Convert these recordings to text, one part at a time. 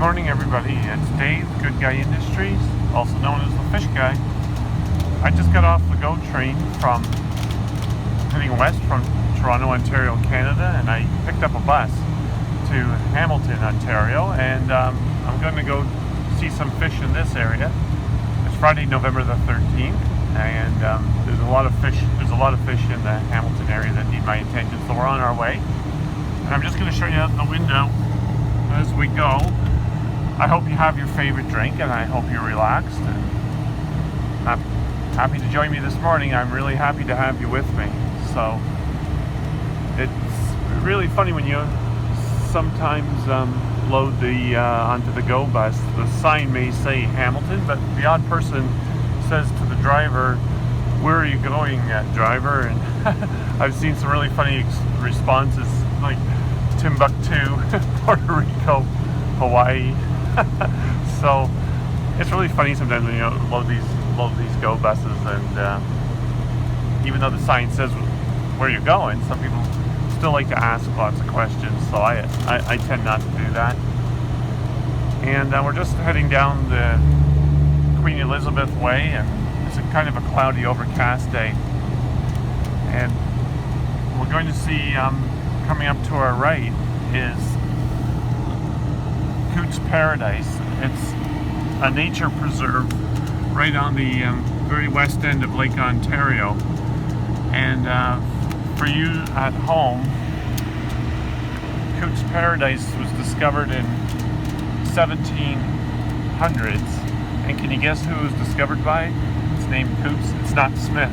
morning, everybody. It's Dave, Good Guy Industries, also known as the Fish Guy. I just got off the GO train from heading west from Toronto, Ontario, Canada, and I picked up a bus to Hamilton, Ontario, and I'm going to go see some fish in this area. It's Friday, November the 13th, and there's a lot of fish. There's a lot of fish in the Hamilton area that need my attention, so we're on our way. And I'm just going to show you out the window as we go. I hope you have your favorite drink, and I hope you're relaxed. And I'm happy to join me this morning. I'm really happy to have you with me. So it's really funny when you sometimes load the onto the GO bus. The sign may say Hamilton, but the odd person says to the driver, "Where are you going, driver?" And I've seen some really funny responses, like Timbuktu, Puerto Rico, Hawaii. So it's really funny sometimes when you load these GO buses, and even though the sign says where you're going, some people still like to ask lots of questions. So I tend not to do that. And we're just heading down the Queen Elizabeth Way, and it's a kind of a cloudy, overcast day. And we're going to see, coming up to our right is Commute's Paradise. It's a nature preserve right on the very west end of Lake Ontario. And for you at home, Commute's Paradise was discovered in 1700s. And can you guess who it was discovered by? It's named Coots. It's not Smith.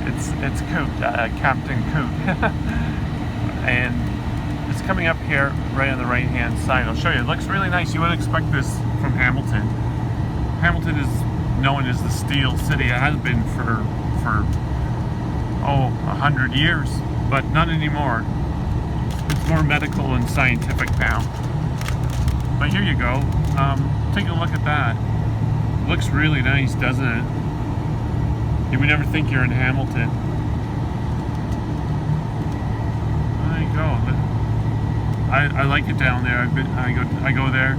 it's Coot, Captain Coot. And it's coming up here right on the right hand side. I'll show you. It looks really nice. You wouldn't expect this from Hamilton. Hamilton is known as the Steel City. It has been for 100 years, but not anymore. It's more medical and scientific now. But here you go. Take a look at that. It looks really nice, doesn't it? You would never think you're in Hamilton. There you go. I like it down there. I go there.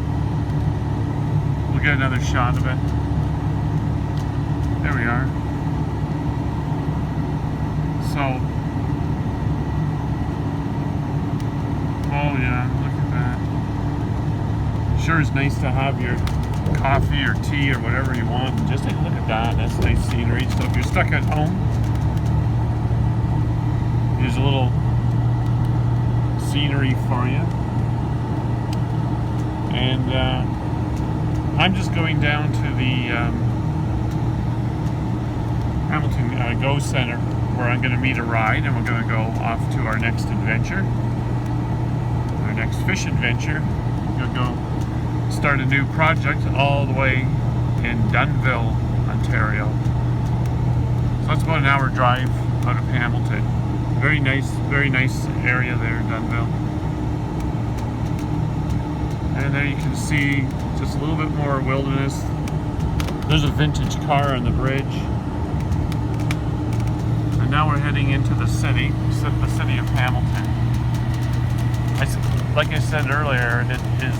We'll get another shot of it. There we are. So, oh yeah, look at that. Sure is nice to have your coffee or tea or whatever you want. Just take a look at that. That's nice scenery. So if you're stuck at home, here's a little scenery for you. And I'm just going down to the Hamilton GO Center, where I'm going to meet a ride, and we're going to go off to our next adventure, our next fish adventure. We're going to go start a new project all the way in Dunnville, Ontario. So that's about an hour drive out of Hamilton. Very nice area there in Dunnville. And there you can see just a little bit more wilderness. There's a vintage car on the bridge. And now we're heading into the city of Hamilton. Like I said earlier, it is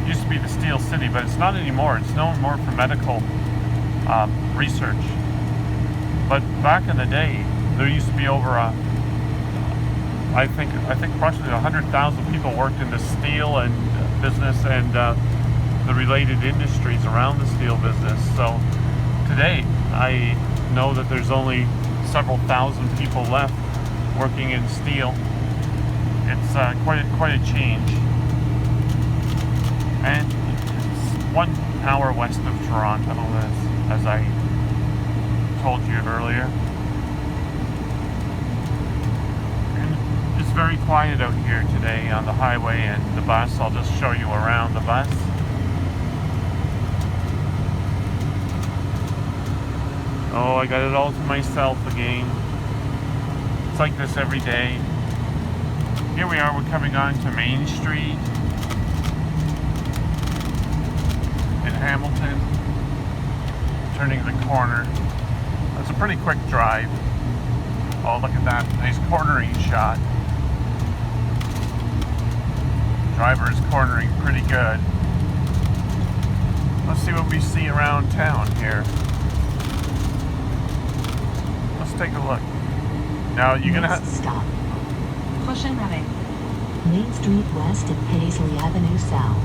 used to be the Steel City, but it's not anymore. It's known more for medical research. But back in the day, there used to be over I think approximately 100,000 people worked in the steel and business and the related industries around the steel business. So today, I know that there's only several thousand people left working in steel. It's quite a change. And it's 1 hour west of Toronto, as I told you earlier. And it's very quiet out here today on the highway and the bus. I'll just show you around the bus. Oh, I got it all to myself again. It's like this every day. Here we are, we're coming on to Main Street in Hamilton. Turning the corner. That's a pretty quick drive. Oh, look at that nice cornering shot. Driver is cornering pretty good. Let's see what we see around town here. Let's take a look. Now you're gonna have stop. Prochaine arrêt. Main Street West at Paisley Avenue South.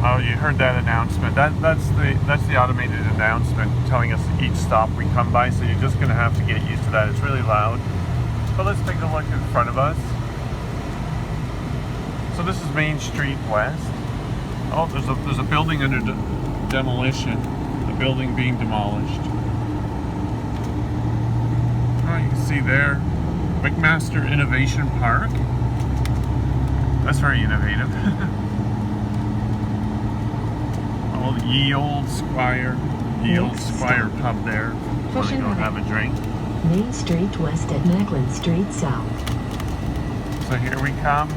Oh, you heard that announcement. That's the automated announcement telling us each stop we come by. So you're just gonna have to get used to that. It's really loud. But let's take a look in front of us. So this is Main Street West. Oh, there's a building under demolition. A building being demolished. Oh, you can see there, McMaster Innovation Park. That's very innovative. Oh, the Ye Old Squire pub there. Want to go have a drink. Main Street West at Macklin Street South. So here we come.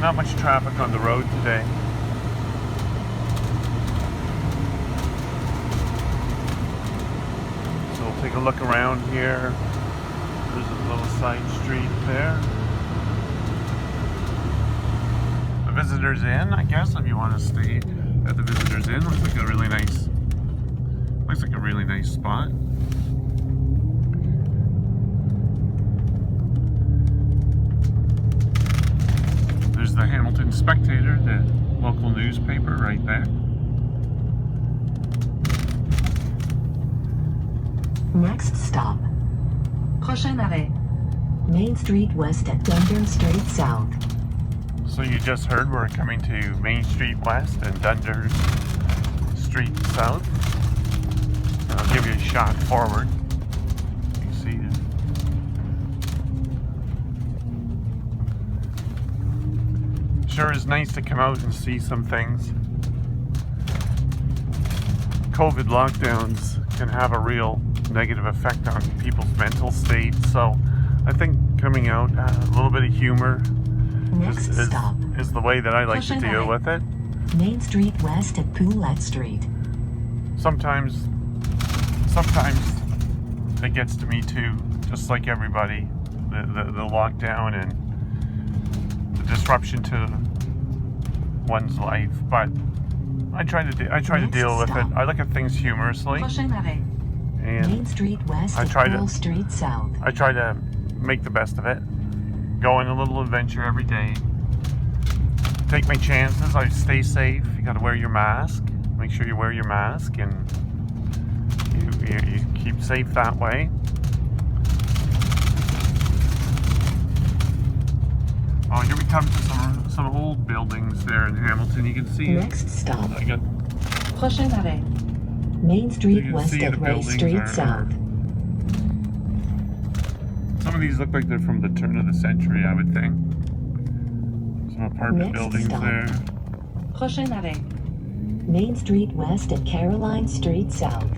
Not much traffic on the road today. So we'll take a look around here. There's a little side street there. The Visitors Inn, I guess, if you want to stay at the Visitors Inn. Looks like a really nice spot. There's the Hamilton Spectator, the local newspaper right there. Next stop. Prochain arrêt. Main Street West at Dundas Street South. So you just heard we're coming to Main Street West and Dundas Street South. I'll give you a shot forward. You can see it. Sure is nice to come out and see some things. COVID lockdowns can have a real negative effect on people's mental state, so I think coming out, a little bit of humor is the way that I like to deal with it. Main Street West at Poulette Street. Sometimes it gets to me too, just like everybody, the lockdown and the disruption to one's life. But I try to deal with it. I look at things humorously, and Main Street West at Pearl Street South. I try to make the best of it. Go on a little adventure every day. Take my chances. I stay safe. You got to wear your mask. Make sure you wear your mask, and you keep safe that way. Oh, here we come to some old buildings there in Hamilton. You can see. Next stop. I got. Prochain arrêt. Main Street West at Ray Street South. Some of these look like they're from the turn of the century, I would think. Some apartment buildings there. Prochain arrêt. Main Street West at Caroline Street South.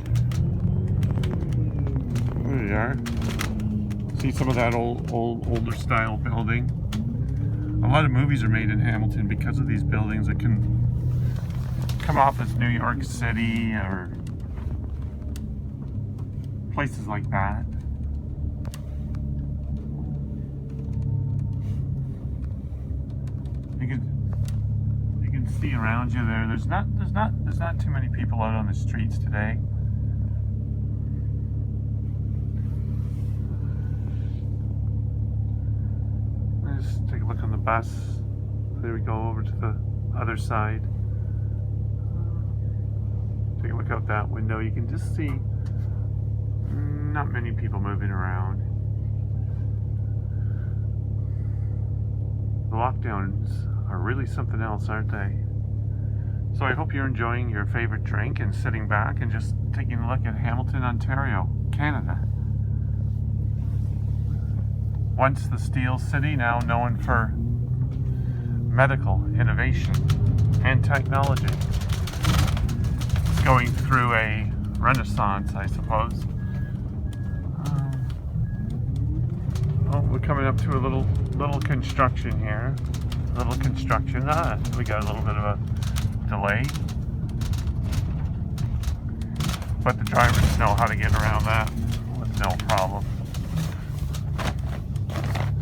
There you are. See some of that older style building. A lot of movies are made in Hamilton because of these buildings. That can come off as New York City or places like that. You can see around you there. There's not too many people out on the streets today. Let's take a look on the bus. There we go, over to the other side. Take a look out that window. You can just see not many people moving around. The lockdowns are really something else, aren't they? So I hope you're enjoying your favorite drink and sitting back and just taking a look at Hamilton, Ontario, Canada. Once the Steel City, now known for medical innovation and technology. It's going through a renaissance, I suppose. Oh, we're coming up to a little construction here. We got a little bit of a delay. But the drivers know how to get around that with no problem.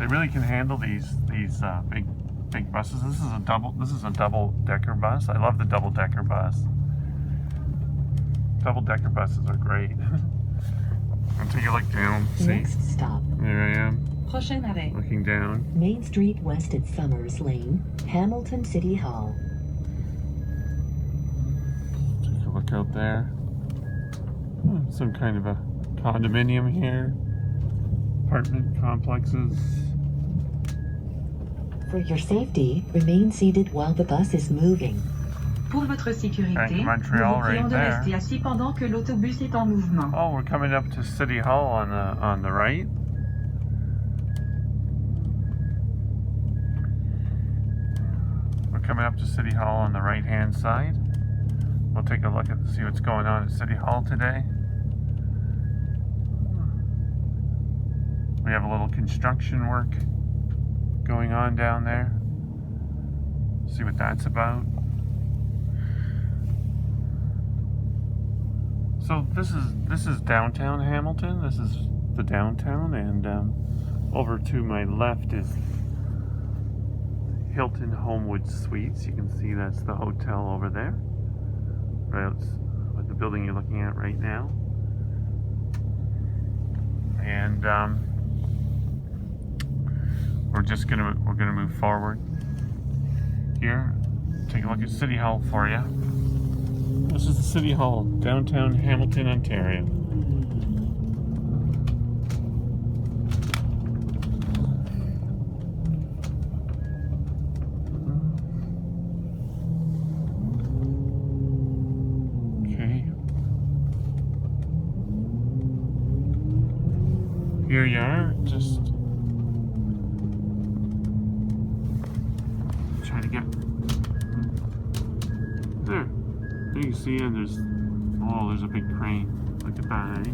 They really can handle these big buses. This is a double-decker bus. I love the double-decker bus. Double-decker buses are great. I'll take a look down. See? Next stop. There I am. Prochain arrêt. Looking down. Main Street west at Summers Lane, Hamilton City Hall. Take a look out there. Some kind of a condominium here. Apartment complexes. For your safety, remain seated while the bus is moving. Pour votre sécurité, Bank of nous Montreal vous prions right de there. rester assis pendant que l'autobus est en mouvement. Oh, we're coming up to City Hall on the right. We're coming up to City Hall on the right-hand side. We'll take a look at see what's going on at City Hall today. We have a little construction work going on down there. See what that's about. So this is downtown Hamilton. This is the downtown, and over to my left is Hilton Homewood Suites. You can see that's the hotel over there, right? With the building you're looking at right now, and we're gonna move forward here. Take a look at City Hall for you. This is the City Hall, downtown Hamilton, Ontario. Okay. Here you are, just trying to get there. You can see, and there's a big crane. Look at that, eh?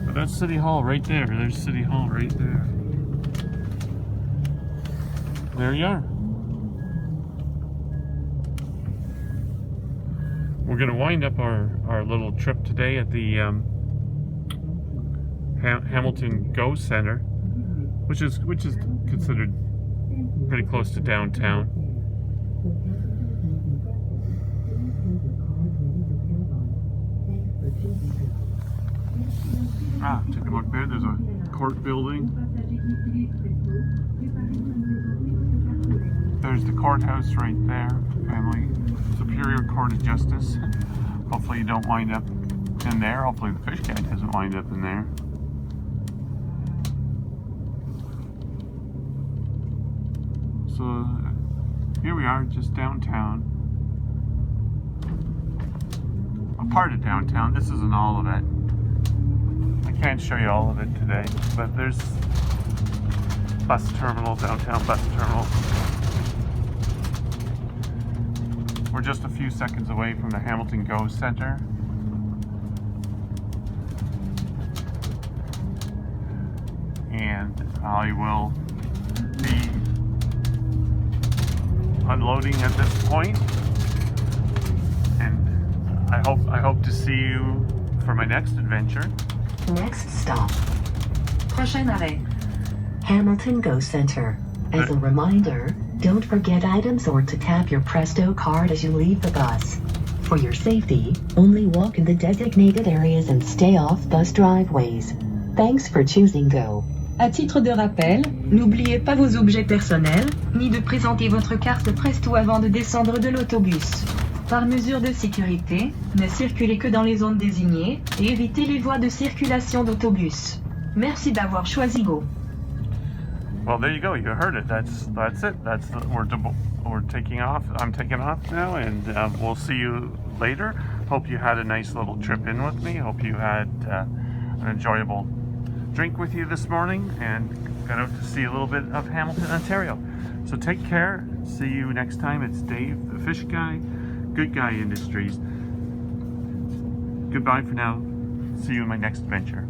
But that's City Hall right there. There's City Hall right there. There you are. We're gonna wind up our little trip today at the Hamilton Go Center, which is considered pretty close to downtown. Take a look there. There's a court building. There's the courthouse right there. Family Superior Court of Justice. Hopefully you don't wind up in there. Hopefully the fish guy doesn't wind up in there. So here we are, just downtown. A part of downtown. This isn't all of it. I can't show you all of it today, but there's bus terminal, downtown bus terminal. We're just a few seconds away from the Hamilton Go Center. And I will be unloading at this point. And I hope to see you for my next adventure. Next stop, Prochain arrêt. Hamilton Go Center. As a reminder, don't forget items or to tap your Presto card as you leave the bus. For your safety, only walk in the designated areas and stay off bus driveways. Thanks for choosing Go. À titre de rappel, n'oubliez pas vos objets personnels, ni de présenter votre carte Presto avant de descendre de l'autobus. Par mesure de sécurité, ne circulez que dans les zones désignées et évitez les voies de circulation d'autobus. Merci d'avoir choisi Go. Well, there you go. You heard it. That's it. We're taking off. I'm taking off now, and we'll see you later. Hope you had a nice little trip in with me. Hope you had an enjoyable drink with you this morning, and got out to see a little bit of Hamilton, Ontario. So take care. See you next time. It's Dave, the Fish Guy, Good Guy Industries. Goodbye for now. See you in my next adventure.